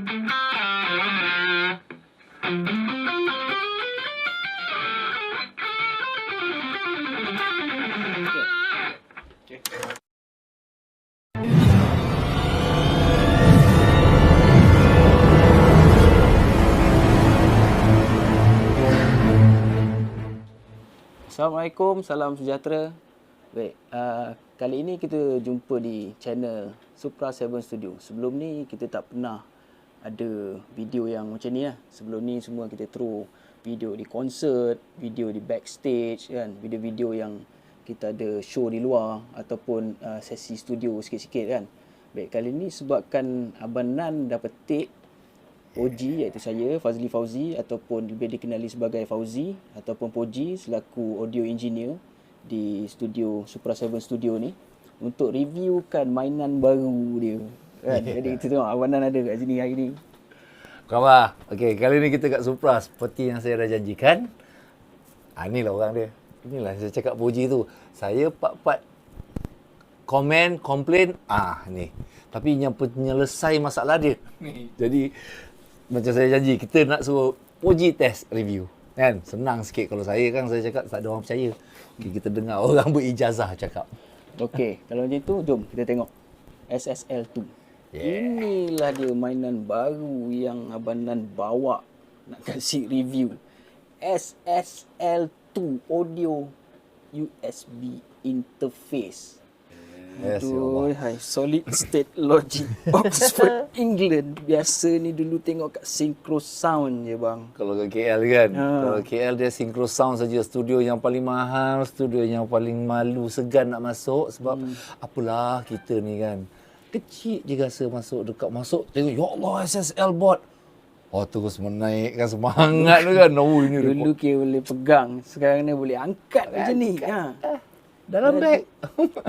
Assalamualaikum, salam sejahtera. Baik, kali ini kita jumpa di channel Supra 7 Studio. Sebelum ni kita tak pernah ada video yang macam ni lah. Sebelum ni semua kita throw video di konsert, video di backstage kan, video-video yang kita ada show di luar ataupun sesi studio sikit-sikit kan. Baik, kali ni sebabkan Abang Nan dah petik OG iaitu saya, Fazli Fauzi ataupun lebih dikenali sebagai Fauzi ataupun Poji selaku audio engineer di studio Supra 7 Studio ni untuk reviewkan mainan baru dia kan. Jadi kita tengok Abang Nan ada kat sini hari ni. Khabar. Okey, kali ni kita kat Supra seperti yang saya dah janjikan. Inilah orang dia. Inilah saya cakap Poji tu. Saya part-part komen, komplain, ni. Tapi yang penyelesai masalah dia ni. Jadi macam saya janji, kita nak suruh Poji test review. Kan? Senang sikit kalau saya kan, saya cakap tak ada orang percaya. Okey, kita dengar orang berijazah cakap. Okey, kalau macam tu, jom kita tengok SSL2. Yeah. Inilah dia mainan baru yang Abang Nan bawa nak kasih review. SSL2 Audio USB Interface. Yes, Aduh, hai, Solid State Logic, Oxford, England. Biasa ni dulu tengok kat Synchro Sound je bang. Kalau kat KL kan, kalau KL dia Synchro Sound saja, studio yang paling mahal, studio yang paling malu, segan nak masuk sebab apalah kita ni kan. Kecil je rasa masuk tengok ya Allah SSL board. Oh terus menaikkan semangat tu kan. Oh ini dulu kira boleh pegang, sekarang ni boleh angkat macam ni. Dalam beg.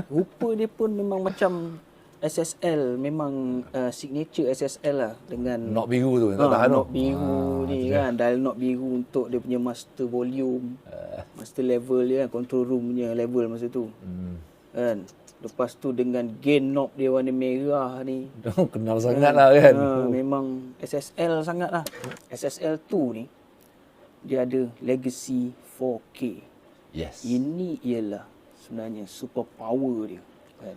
Rupa dia pun memang macam SSL, memang signature SSL lah dengan knob biru tu tak tahan knob biru ni kan, dial knob biru untuk dia punya master volume, master level dia kan, control room punya level masa tu. Kan. Lepas tu dengan gain knob dia warna merah ni. Kenal sangat lah kan. Memang SSL sangat lah. SSL2 ni dia ada legacy 4K. Yes. Ini ialah sebenarnya super power dia kan.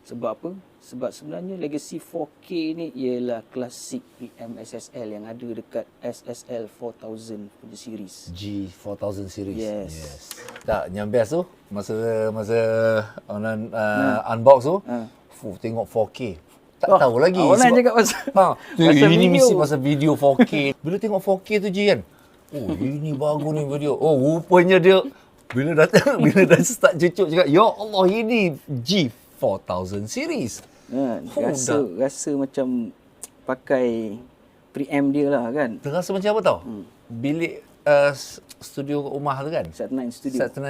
Sebab apa? Sebab sebenarnya legacy 4K ni ialah klasik preamp SSL yang ada dekat SSL 4000 punya series. G4000 series. Yes. Tak, yang best tu masa orang unbox tu, tengok 4K. Tak tahu lagi. Orang cakap pasal ini video. mesti pasal video 4K. Bila tengok 4K tu je kan. Oh, ini bagus ni video. Oh, rupanya dia bila dah start cucuk cakap, ya Allah ini G4000 series. Rasa macam pakai preamp dia lah kan. Terasa macam apa tau? Bilik studio rumah tu kan? Sat9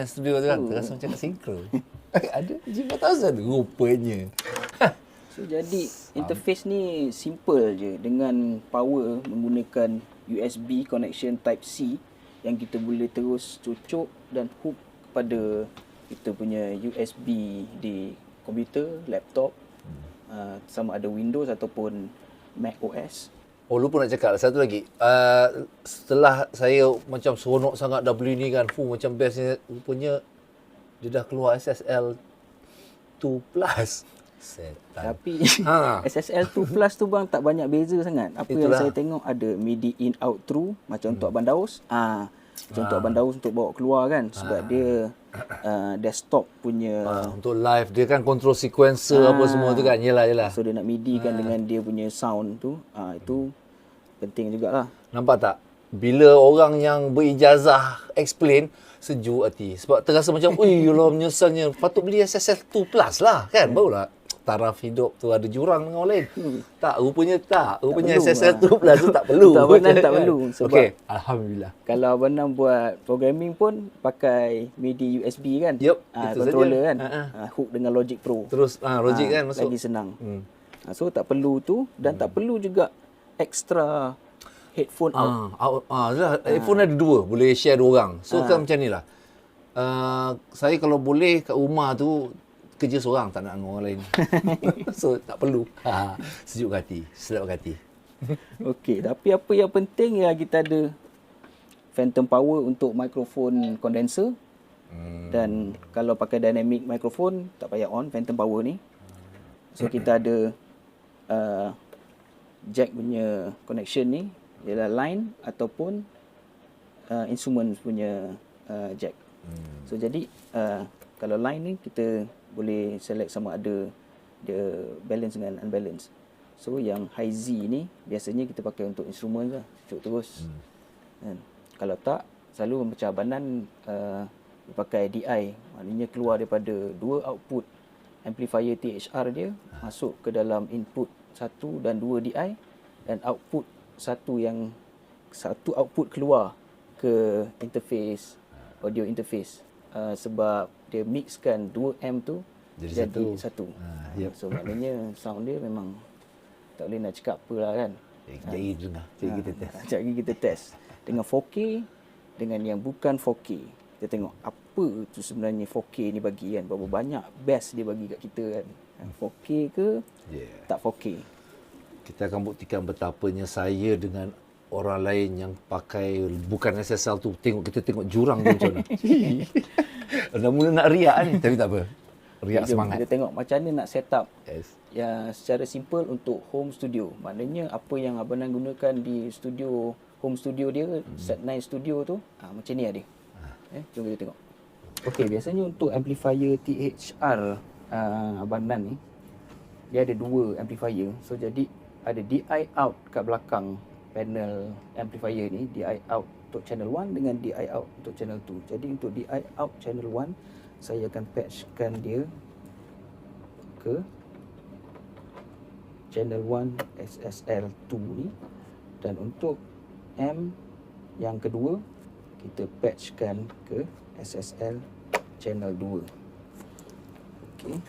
Studio tu kan? Terasa macam kat Synchro. Ada G4000 rupanya. So jadi interface ni simple je dengan power menggunakan USB connection type C yang kita boleh terus cucuk dan hook kepada kita punya USB di komputer, laptop, sama ada Windows ataupun Mac OS. Oh lupa nak cakap satu lagi. Setelah saya macam seronok sangat dah beli ni kan, macam bestnya, rupanya dia dah keluar SSL 2 Plus. Tapi SSL 2 Plus tu bang tak banyak beza sangat. Apa itulah yang saya tengok ada MIDI in out through macam untuk Abang Daus. Macam untuk Abang Daus untuk bawa keluar kan, sebab dia desktop punya untuk live dia kan control sequencer apa semua tu kan. Yelah. So dia nak MIDI kan dengan dia punya sound tu. Itu penting jugalah. Nampak tak? Bila orang yang berijazah explain, sejuk hati. Sebab terasa macam, ui Allah menyesalnya. Patut beli SSL 2 Plus lah kan. Barulah taraf hidup tu ada jurang dengan orang lain. Rupanya SSL 2 Plus tu tak perlu. Tak perlu. Sebab okay. Alhamdulillah. Kalau Abang Nam buat programming pun pakai MIDI USB kan. Controller kan. Hook dengan Logic Pro. Terus Logic kan masuk. Lagi senang. So tak perlu tu dan tak perlu juga extra headphone out. Headphone ada dua, boleh share dua orang. So kan macam ni lah. Saya kalau boleh kat rumah tu kerja seorang, tak nak dengan orang lain. So tak perlu. Sejuk hati, sedap hati. Okey, tapi apa yang penting ya kita ada phantom power untuk mikrofon condenser. Dan kalau pakai dynamic microphone tak payah on phantom power ni. So kita ada jack punya connection ni ialah line ataupun instrument punya jack. So jadi kalau line ni kita boleh select sama ada dia balance dengan unbalance. So yang high Z ni biasanya kita pakai untuk instrument lah, cuk terus. Kan? Kalau tak selalu memecah banan pakai DI, maknanya keluar daripada dua output amplifier THR dia masuk ke dalam input 1 dan 2 DI, dan output satu output keluar ke interface audio interface, sebab dia mixkan 2 amp tu jadi satu. Yep. So maknanya sound dia memang tak boleh nak cakap apa lah kan. Sekejap lagi dengar. Sekejap lagi kita test. Sekejap lagi kita test dengan 4K dengan yang bukan 4K. Kita tengok apa tu sebenarnya 4K ni bagi kan. Berapa banyak best dia bagi kat kita kan. 4K ke tak 4K. Kita akan buktikan betapanya saya dengan orang lain yang pakai bukan SSL tu. Kita tengok jurang tu macam mana. Dah mula nak riak ni. Tapi tak apa. Riak semangat. Kita tengok macam mana nak set up. Yes. Ya, secara simple untuk home studio. Maknanya apa yang Abang Nan gunakan di studio, home studio dia, Set9 Studio tu, macam ni ada. Jom kita tengok. Okey, biasanya untuk amplifier THR Abang Nan ni, dia ada dua amplifier. So jadi ada DI out kat belakang panel amplifier ni, DI out untuk channel 1 dengan DI out untuk channel 2. Jadi untuk DI out channel 1, saya akan patchkan dia ke channel 1 SSL2 ni, dan untuk amp yang kedua kita patchkan ke SSL channel 2. Okey.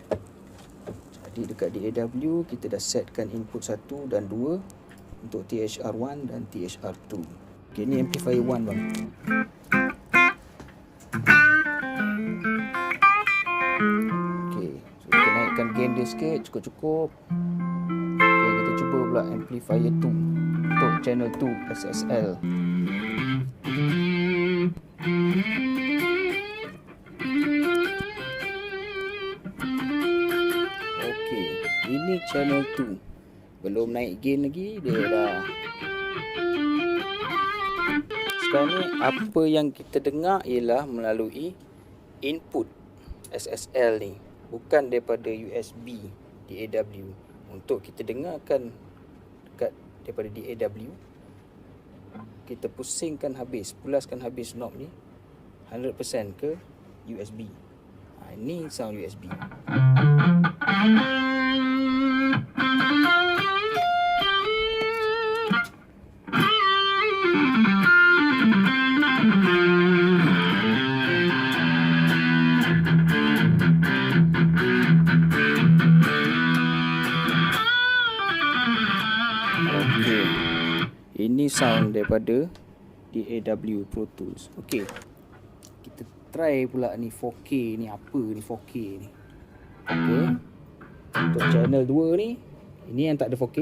Jadi dekat DAW kita dah setkan input 1 dan 2 untuk THR1 dan THR2. Okey, ni amplifier 1 bang. Okey, so kita naikkan gain dia sikit, cukup-cukup. Okey, kita cuba pula amplifier 2 untuk channel 2 SSL. Okey, ini channel 2. Belum naik gain lagi, dia dah. Sekarang ni apa yang kita dengar ialah melalui input SSL ni, bukan daripada USB DAW. Untuk kita dengarkan dekat daripada DAW, kita pusingkan habis, pulaskan habis knob ni 100% ke USB. Ini sound USB. Okey. Ini sound daripada DAW Pro Tools. Okey. Kita try pula ni 4K ni, apa ni 4K ni. Okey. Untuk channel 2 ni, ini yang tak ada 4K.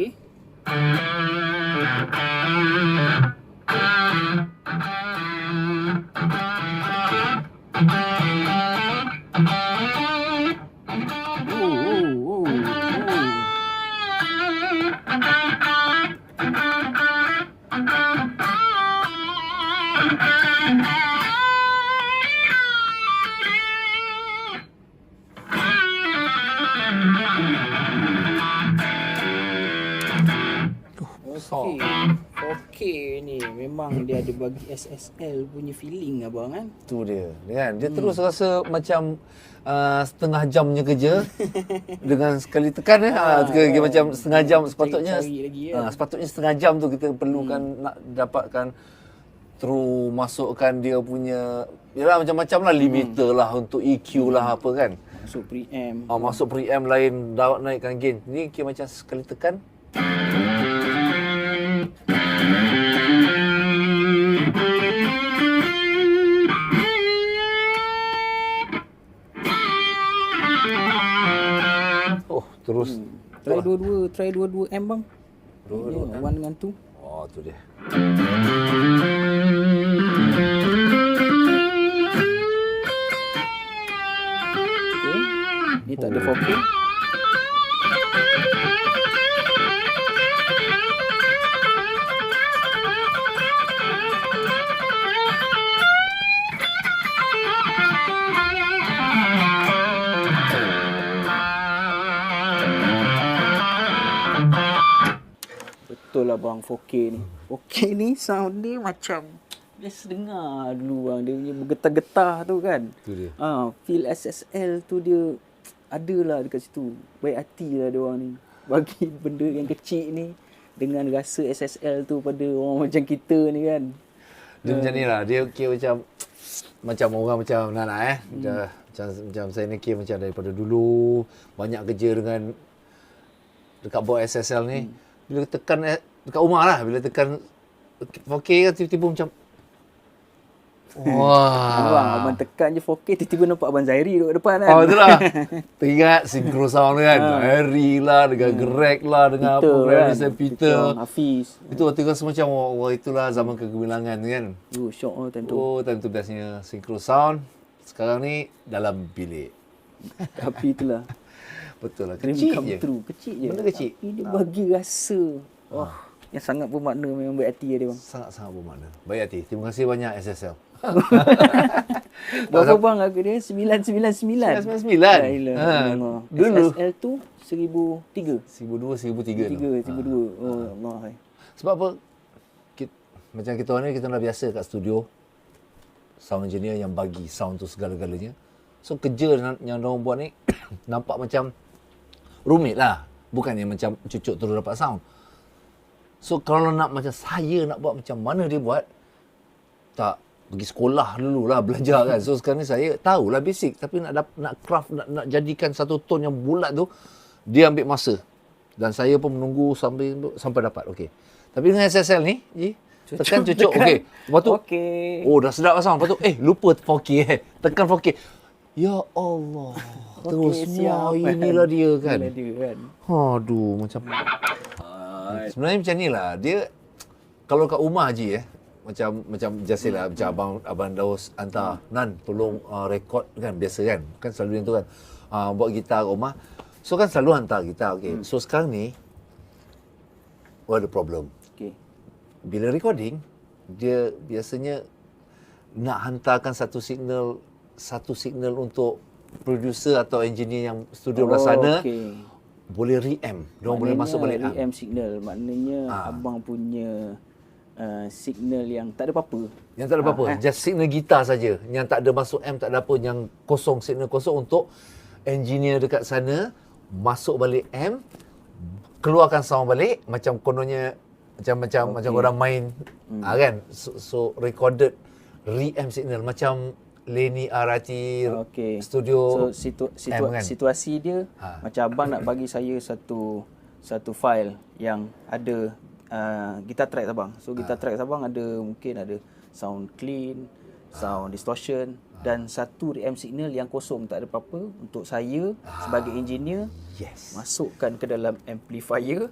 Okey, 4K ni memang dia ada bagi SSL punya feeling abang kan. Tu dia kan. Dia terus rasa macam setengah jamnya kerja dengan sekali tekan macam setengah jam sepatutnya sepatutnya setengah jam tu kita perlukan nak dapatkan through masukkan dia punya yalah macam-macam lah limiter lah untuk EQ lah apa kan. Masuk preamp. Masuk preamp lain naikkan gain. Ni kira macam sekali tekan. Terus Try dua-dua amp bang. Dua. One dengan two. Oh, tu dia. Okay. Ni tak ada 4K. Betul lah bang, 4K ni. 4K ni sound dia macam biasa dengar dulu bang. Dia punya bergetar-getar tu kan. Tu dia. Feel SSL tu dia adalah dekat situ. Baik hati lah dia orang ni. Bagi benda yang kecil ni dengan rasa SSL tu pada orang macam kita ni kan. Dia macam ni lah. Dia kira macam orang macam Nana macam saya ni kira macam daripada dulu banyak kerja dengan dekat bawah SSL ni. Bila tekan dekat rumah lah, bila tekan 4K kan tiba-tiba macam Abang, abang tekan je 4K tiba-tiba nampak Abang Zairi duduk depan kan. Oh, itulah. Teringat synchro sound kan. Harry lah, dengan Greg lah, dengan Peter, apa kan? Mr. Peter. Hafiz. Itu waktu rasa macam, wah itulah zaman kegemilangan kan. Syok lah time tu. Oh, time tu bestnya synchro sound. Sekarang ni dalam bilik. Tapi itulah. Betul lah, Dream kecil come je. true. Kecil je. Benda kecil. Tapi dia bagi rasa. Wah, yang sangat bermakna memang baik hati dia bang. Sangat-sangat bermakna. Baik hati. Terima kasih banyak SSL. Berapa bang harga dia? 999. 999. Dulu. SSL tu 1003. 1002, 1003 tu. 1002. Oh Allah. Sebab apa? Macam kita orang ni, kita dah biasa kat studio. Sound engineer yang bagi sound tu segala-galanya. So kerja yang diorang buat ni nampak macam rumit lah. Bukannya macam cucuk terus dapat sound. So kalau nak macam saya nak buat macam mana dia buat, tak pergi sekolah dulu lah belajar kan. So sekarang ni saya tahulah basic, tapi nak craft, nak jadikan satu tone yang bulat tu, dia ambil masa. Dan saya pun menunggu sampai dapat. Okey. Tapi dengan SSL ni, tekan cucuk okey. Lepas tu oh dah sedap sound. Lepas tu lupa 4K tekan 4K. Ya Allah. Terus semua inilah dia kan. Aduh macam sebenarnya macam ni lah. Dia kalau kat rumah je macam just lah, macam abang Daus hantar, Nan tolong rekod kan, biasa kan selalu yang tu kan, buat gitar kat rumah. So kan selalu hantar gitar. Okay. So sekarang ni ada problem. Bila recording, dia biasanya nak hantarkan satu signal untuk producer atau engineer yang studio belah sana, boleh re-amp. Diorang boleh masuk balik re-amp signal. Maknanya abang punya signal yang tak ada apa-apa. Yang tak ada apa-apa. Just signal gitar saja. Yang tak ada masuk amp, tak ada apa. Yang kosong, signal kosong untuk engineer dekat sana masuk balik amp, keluarkan sound balik macam kononnya macam orang main kan. So recorded re-amp signal macam Lenny Arati studio. So situasi dia macam abang nak bagi saya satu file yang ada guitar track abang. So guitar track abang mungkin ada sound clean, sound distortion dan satu re-amp signal yang kosong, tak ada apa-apa, untuk saya sebagai engineer masukkan ke dalam amplifier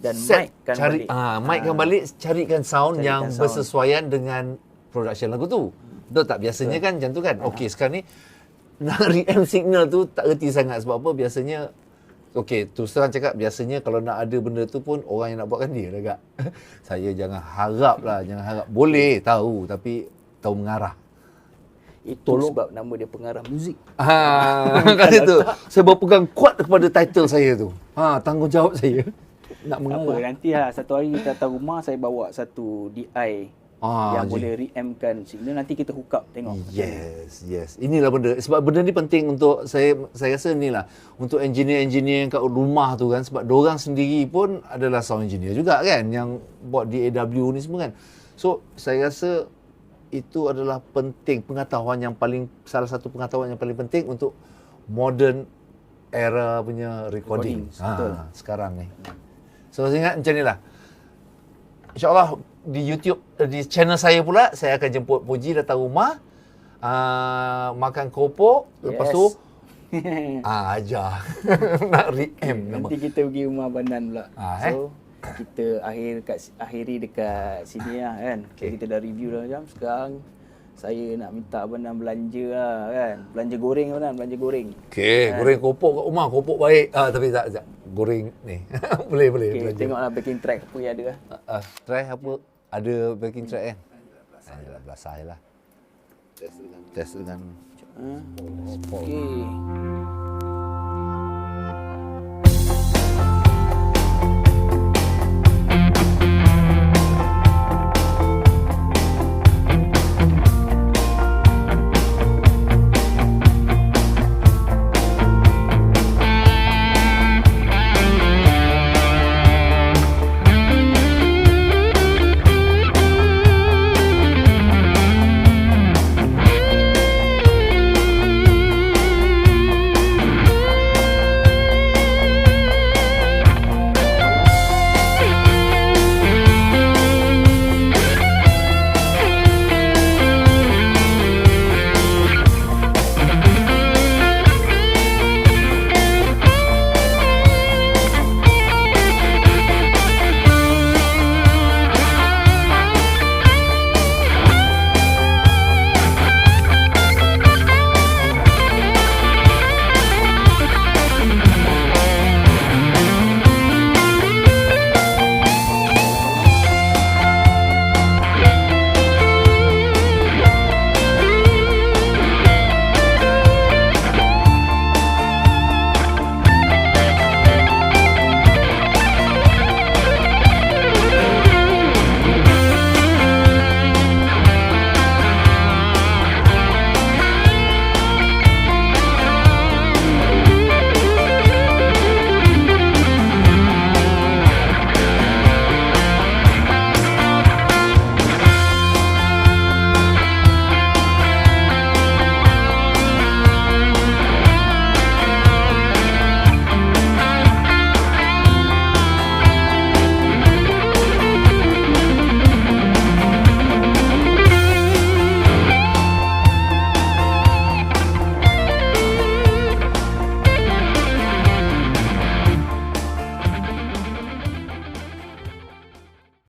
dan mic-kan balik. Mic-kan balik, carikan sound yang bersesuaian dengan production lagu tu. Betul tak? Biasanya kan macam tu kan. Okey, sekarang ni nak re-amp signal tu tak reti sangat. Sebab apa? Biasanya terus terang cakap, biasanya kalau nak ada benda tu pun orang yang nak buatkan dia lah kak. Saya jangan harap. Boleh tahu, tapi tahu mengarah. Itu sebab nama dia pengarah muzik. Kata tu, saya berpegang kuat kepada title saya tu. Tanggungjawab saya nak mengarah. Nanti satu hari kita datang rumah, saya bawa satu DI yang boleh re-amp-kan signal. Nanti kita hook up tengok. Yes. Inilah benda. Sebab benda ni penting untuk saya rasa inilah untuk engineer-engineer yang kat rumah tu kan. Sebab diorang sendiri pun adalah sound engineer juga kan, yang buat DAW ni semua kan. So saya rasa itu adalah penting, salah satu pengetahuan yang paling penting untuk modern era punya recording. Sekarang ni. So saya ingat macam inilah. InsyaAllah di YouTube, di channel saya pula, saya akan jemput Puji datang rumah, makan keropok, lepas tu ajar nak re-amp. Nanti kita pergi rumah Banan pula. So kita akhiri dekat sini lah kan. Okay. Kita dah review dah macam. Sekarang saya nak minta Abang Nan belanja lah kan. Belanja goreng Abang Nan, belanja goreng. Okey, goreng kopok kat rumah, kopok baik. Tapi tak. Goreng ni. boleh Okay, belanja. tengoklah backing track apa yang ada lah. Try apa? Ada backing track kan? Inilah belasah je lah. Test dengan Okay.